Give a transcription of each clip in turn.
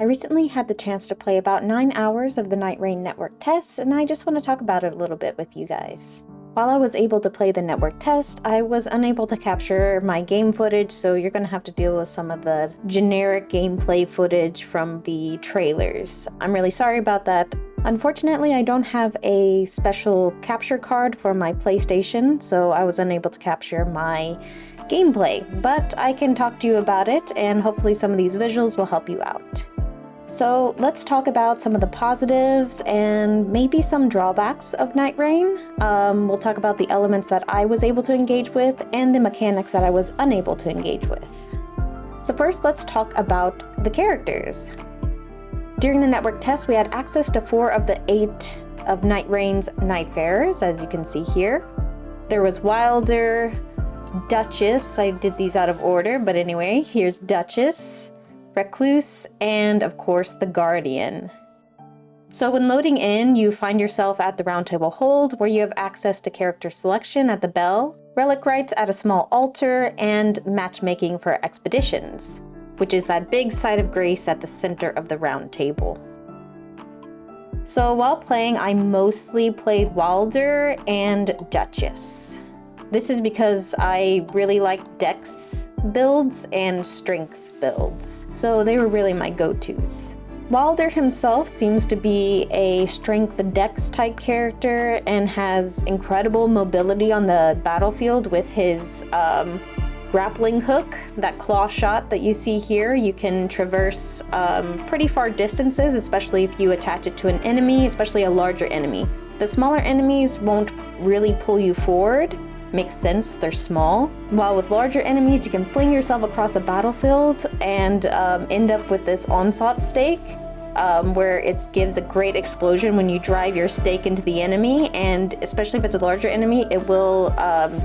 I recently had the chance to play about 9 hours of the Nightreign network test, and I just want to talk about it a little bit with you guys. While I was able to play the network test, I was unable to capture my game footage, so you're going to have to deal with some of the generic gameplay footage from the trailers. I'm really sorry about that. Unfortunately, I don't have a special capture card for my PlayStation, so I was unable to capture my gameplay, but I can talk to you about it, and hopefully some of these visuals will help you out. So let's talk about some of the positives and maybe some drawbacks of Nightreign. We'll talk about the elements that I was able to engage with and the mechanics that I was unable to engage with. So first, let's talk about the characters. During the network test, we had access to 4 of the 8 of Nightreign's Nightfarers, as you can see here. There was Wilder, Duchess, I did these out of order, but anyway, here's Duchess, Recluse, and of course the Guardian. So when loading in, you find yourself at the Round Table Hold, where you have access to character selection at the bell, relic rites at a small altar, and matchmaking for expeditions, which is that big site of grace at the center of the round table. So while playing, I mostly played Wilder and Duchess. This is because I really like dex builds and strength builds, so they were really my go-tos. Wilder himself seems to be a strength dex type character and has incredible mobility on the battlefield with his grappling hook, that claw shot that you see here. You can traverse pretty far distances, especially if you attach it to an enemy, especially a larger enemy. The smaller enemies won't really pull you forward. Makes sense, they're small. While with larger enemies, you can fling yourself across the battlefield and end up with this onslaught stake, where it gives a great explosion when you drive your stake into the enemy, and especially if it's a larger enemy, it will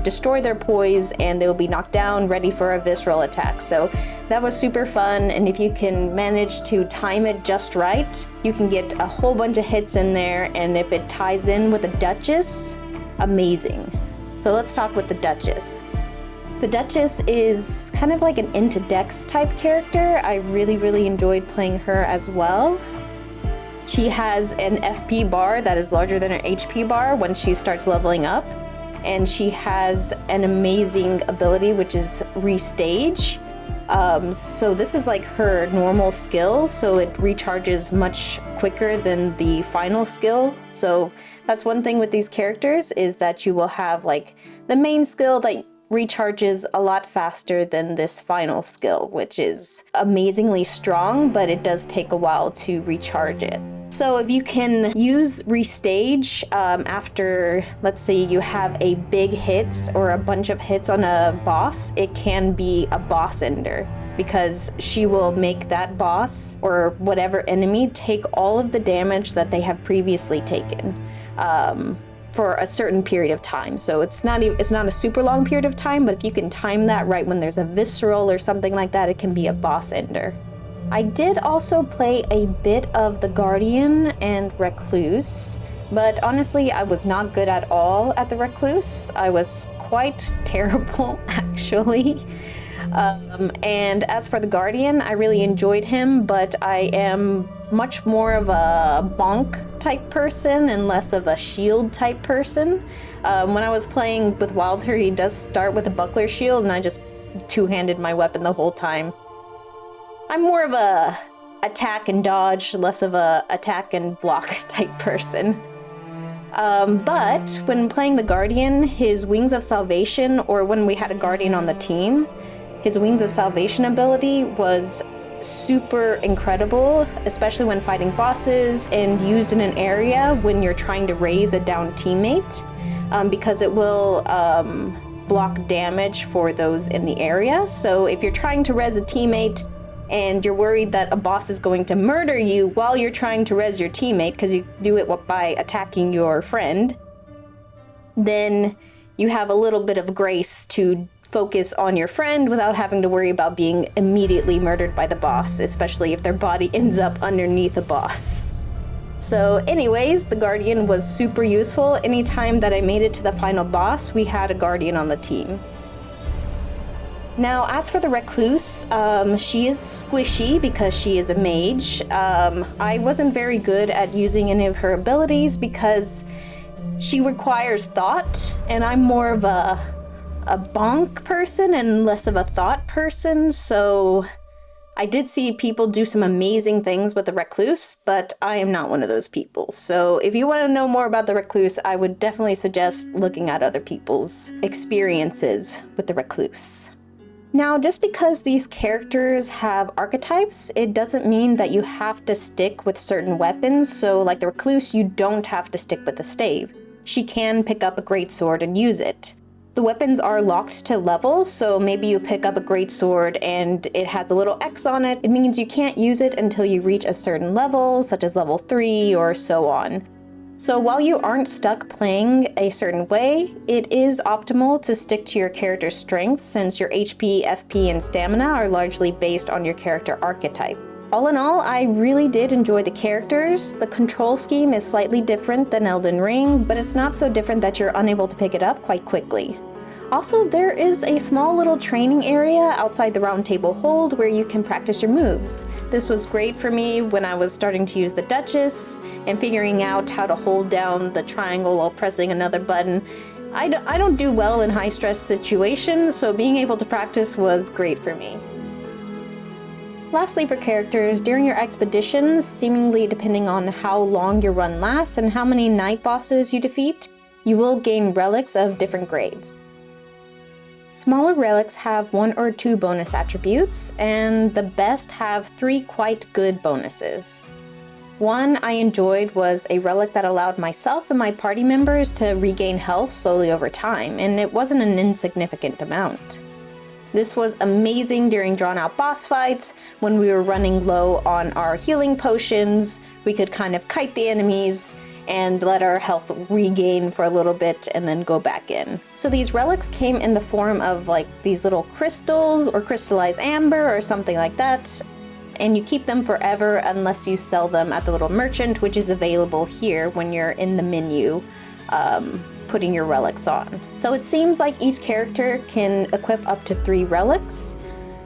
destroy their poise and they will be knocked down, ready for a visceral attack. So that was super fun, and if you can manage to time it just right, you can get a whole bunch of hits in there, and if it ties in with a Duchess, amazing. So let's talk with the Duchess. The Duchess is kind of like an into dex type character. I really enjoyed playing her as well. She has an FP bar that is larger than her HP bar when she starts leveling up. And she has an amazing ability, which is restage. So this is like her normal skill, so it recharges much quicker than the final skill. So that's one thing with these characters, is that you will have like the main skill that recharges a lot faster than this final skill, which is amazingly strong, but it does take a while to recharge it. So if you can use restage after, let's say you have a big hit or a bunch of hits on a boss, it can be a boss ender, because she will make that boss or whatever enemy take all of the damage that they have previously taken for a certain period of time. So it's not a super long period of time, but if you can time that right when there's a visceral or something like that, it can be a boss ender. I did also play a bit of the Guardian and Recluse, but honestly, I was not good at all at the Recluse. I was quite terrible, actually. And as for the Guardian, I really enjoyed him, but I am much more of a bonk type person and less of a shield type person. When I was playing with Wilder, he does start with a buckler shield, and I just two-handed my weapon the whole time. I'm more of a attack and dodge, less of a attack and block type person. But when playing the Guardian, his Wings of Salvation, or when we had a Guardian on the team, his Wings of Salvation ability was super incredible, especially when fighting bosses and used in an area when you're trying to raise a down teammate, because it will block damage for those in the area. So if you're trying to res a teammate and you're worried that a boss is going to murder you while you're trying to res your teammate, because you do it by attacking your friend, then you have a little bit of grace to focus on your friend without having to worry about being immediately murdered by the boss, especially if their body ends up underneath a boss. So anyways, the Guardian was super useful. Anytime that I made it to the final boss, we had a Guardian on the team. Now, as for the Recluse, she is squishy because she is a mage. I wasn't very good at using any of her abilities because she requires thought, and I'm more of a bonk person and less of a thought person, so I did see people do some amazing things with the Recluse, but I am not one of those people. So if you want to know more about the Recluse, I would definitely suggest looking at other people's experiences with the Recluse. Now, just because these characters have archetypes, it doesn't mean that you have to stick with certain weapons. So like the Recluse, you don't have to stick with the stave. She can pick up a greatsword and use it. The weapons are locked to level, so maybe you pick up a greatsword and it has a little X on it. It means you can't use it until you reach a certain level, such as level 3 or so on. So while you aren't stuck playing a certain way, it is optimal to stick to your character's strength since your HP, FP, and stamina are largely based on your character archetype. All in all, I really did enjoy the characters. The control scheme is slightly different than Elden Ring, but it's not so different that you're unable to pick it up quite quickly. Also, there is a small little training area outside the round table hold where you can practice your moves. This was great for me when I was starting to use the Duchess and figuring out how to hold down the triangle while pressing another button. I don't do well in high stress situations, so being able to practice was great for me. Lastly, for characters, during your expeditions, seemingly depending on how long your run lasts and how many night bosses you defeat, you will gain relics of different grades. Smaller relics have 1 or 2 bonus attributes, and the best have 3 quite good bonuses. One I enjoyed was a relic that allowed myself and my party members to regain health slowly over time, and it wasn't an insignificant amount. This was amazing during drawn-out boss fights. When we were running low on our healing potions, we could kind of kite the enemies and let our health regain for a little bit and then go back in. So these relics came in the form of like these little crystals or crystallized amber or something like that. And you keep them forever unless you sell them at the little merchant, which is available here when you're in the menu putting your relics on. So it seems like each character can equip up to 3 relics.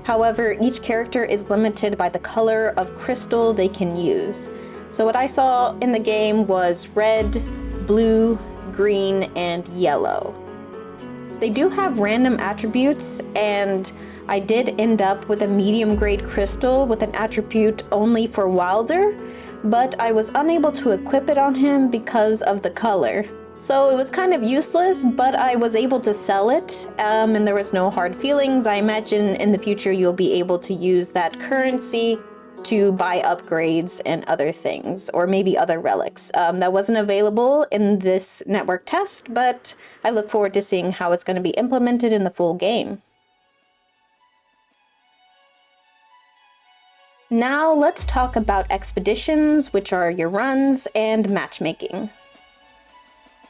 However, each character is limited by the color of crystal they can use. So what I saw in the game was red, blue, green, and yellow. They do have random attributes, and I did end up with a medium grade crystal with an attribute only for Wilder, but I was unable to equip it on him because of the color. So it was kind of useless, but I was able to sell it, and there was no hard feelings. I imagine in the future you'll be able to use that currency to buy upgrades and other things, or maybe other relics. That wasn't available in this network test, but I look forward to seeing how it's going to be implemented in the full game. Now let's talk about expeditions, which are your runs, and matchmaking.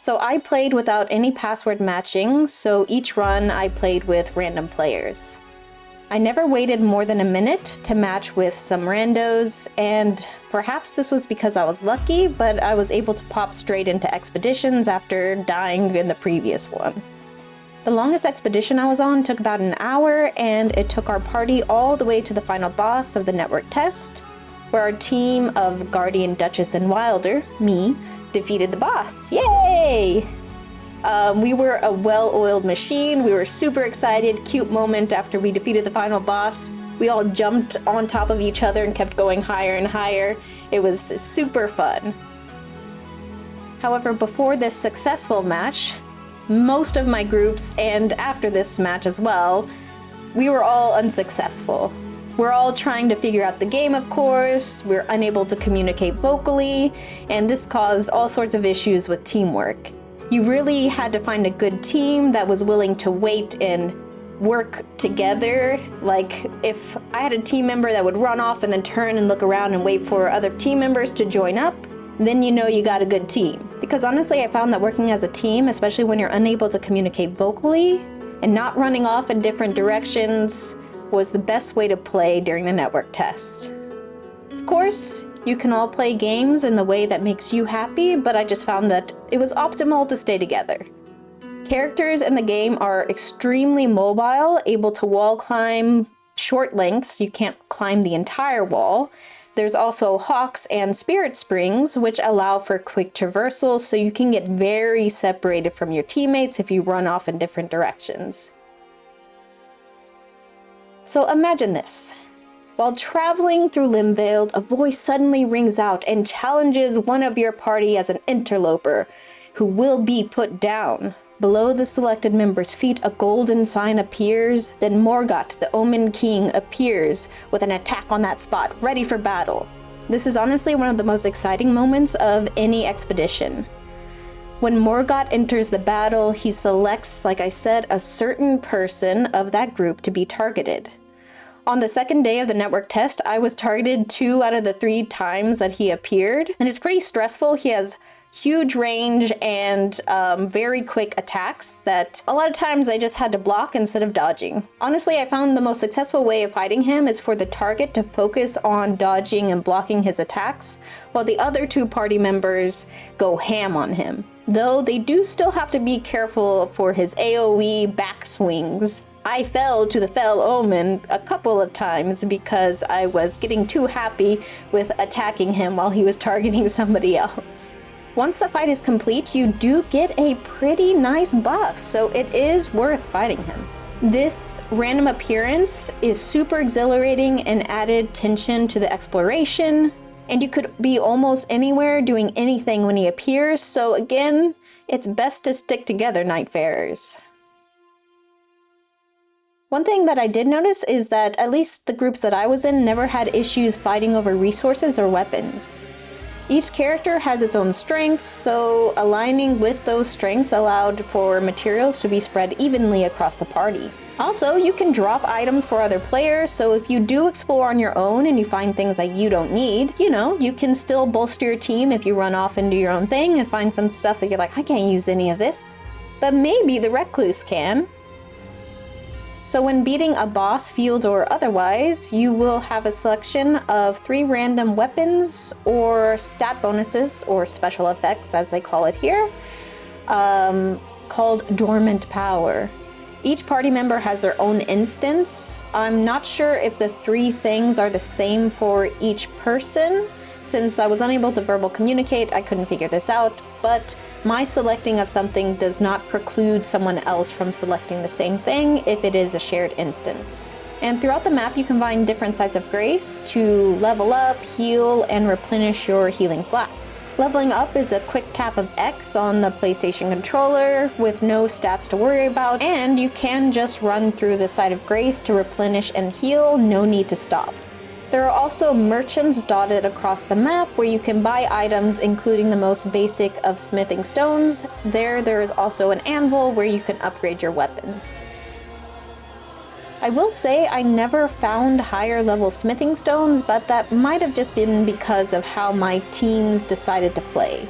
So I played without any password matching, so each run I played with random players. I never waited more than a minute to match with some randos, and perhaps this was because I was lucky, but I was able to pop straight into expeditions after dying in the previous one. The longest expedition I was on took about an hour, and it took our party all the way to the final boss of the network test, where our team of Guardian, Duchess, and Wilder, me, defeated the boss. Yay! We were a well-oiled machine. We were super excited. Cute moment after we defeated the final boss. We all jumped on top of each other and kept going higher and higher. It was super fun. However, before this successful match, most of my groups, and after this match as well, we were all unsuccessful. We're all trying to figure out the game, of course. We're unable to communicate vocally, and this caused all sorts of issues with teamwork. You really had to find a good team that was willing to wait and work together. Like, if I had a team member that would run off and then turn and look around and wait for other team members to join up, then you know you got a good team. Because honestly, I found that working as a team, especially when you're unable to communicate vocally and not running off in different directions, was the best way to play during the network test. Of course, you can all play games in the way that makes you happy, but I just found that it was optimal to stay together. Characters in the game are extremely mobile, able to wall climb short lengths. You can't climb the entire wall. There's also hawks and spirit springs, which allow for quick traversal, so you can get very separated from your teammates if you run off in different directions. So imagine this. While traveling through Limveiled, a voice suddenly rings out and challenges one of your party as an interloper, who will be put down. Below the selected member's feet, a golden sign appears, then Morgott, the Omen King, appears with an attack on that spot, ready for battle. This is honestly one of the most exciting moments of any expedition. When Morgott enters the battle, he selects, like I said, a certain person of that group to be targeted. On the second day of the network test, I was targeted 2 out of the 3 times that he appeared, and it's pretty stressful. He has huge range and very quick attacks that a lot of times I just had to block instead of dodging. Honestly, I found the most successful way of fighting him is for the target to focus on dodging and blocking his attacks, while the other 2 party members go ham on him. Though they do still have to be careful for his AoE backswings. I fell to the Fell Omen a couple of times because I was getting too happy with attacking him while he was targeting somebody else. Once the fight is complete, you do get a pretty nice buff, so it is worth fighting him. This random appearance is super exhilarating and added tension to the exploration, and you could be almost anywhere doing anything when he appears, so again, it's best to stick together, Nightfarers. One thing that I did notice is that at least the groups that I was in never had issues fighting over resources or weapons. Each character has its own strengths, so aligning with those strengths allowed for materials to be spread evenly across the party. Also, you can drop items for other players, so if you do explore on your own and you find things that you don't need, you can still bolster your team if you run off and do your own thing and find some stuff that you're like, I can't use any of this. But maybe the Recluse can. So when beating a boss, field, or otherwise, you will have a selection of 3 random weapons or stat bonuses, or special effects as they call it here, called Dormant Power. Each party member has their own instance. I'm not sure if the 3 things are the same for each person. Since I was unable to verbal communicate, I couldn't figure this out, but my selecting of something does not preclude someone else from selecting the same thing if it is a shared instance. And throughout the map, you can find different sites of grace to level up, heal, and replenish your healing flasks. Leveling up is a quick tap of X on the PlayStation controller with no stats to worry about, and you can just run through the site of grace to replenish and heal, no need to stop. There are also merchants dotted across the map where you can buy items, including the most basic of smithing stones. There is also an anvil where you can upgrade your weapons. I will say I never found higher level smithing stones, but that might have just been because of how my teams decided to play.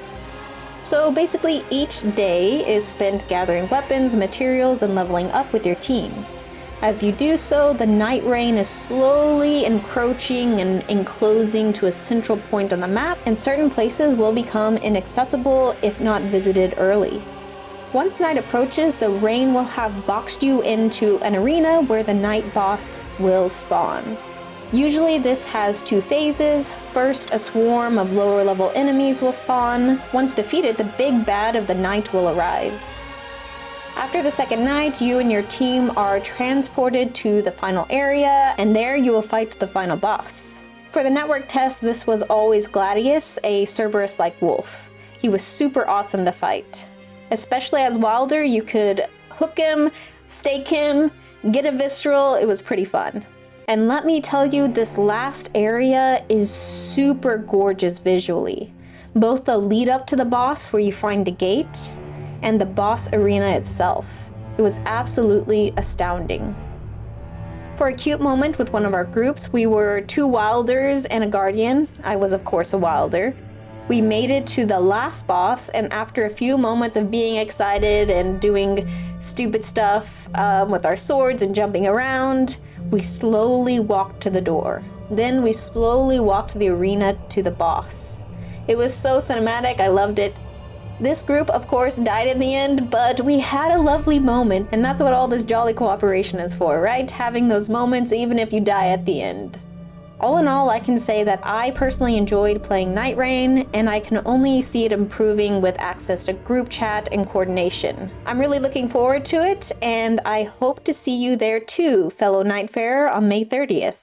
So basically each day is spent gathering weapons, materials, and leveling up with your team. As you do so, the Nightreign is slowly encroaching and enclosing to a central point on the map, and certain places will become inaccessible if not visited early. Once night approaches, the rain will have boxed you into an arena where the night boss will spawn. Usually this has 2 phases. First, a swarm of lower level enemies will spawn. Once defeated, the big bad of the night will arrive. After the second night, you and your team are transported to the final area, and there you will fight the final boss. For the network test, this was always Gladius, a Cerberus-like wolf. He was super awesome to fight. Especially as Wilder, you could hook him, stake him, get a visceral. It was pretty fun. And let me tell you, this last area is super gorgeous visually. Both the lead up to the boss, where you find a gate, and the boss arena itself. It was absolutely astounding. For a cute moment with one of our groups, we were 2 Wilders and a Guardian. I was of course a Wilder. We made it to the last boss, and after a few moments of being excited and doing stupid stuff with our swords and jumping around, we slowly walked to the door. Then we slowly walked the arena to the boss. It was so cinematic, I loved it. This group, of course, died in the end, but we had a lovely moment, and that's what all this jolly cooperation is for, right? Having those moments even if you die at the end. All in all, I can say that I personally enjoyed playing Nightreign, and I can only see it improving with access to group chat and coordination. I'm really looking forward to it, and I hope to see you there too, fellow Nightfarer, on May 30th.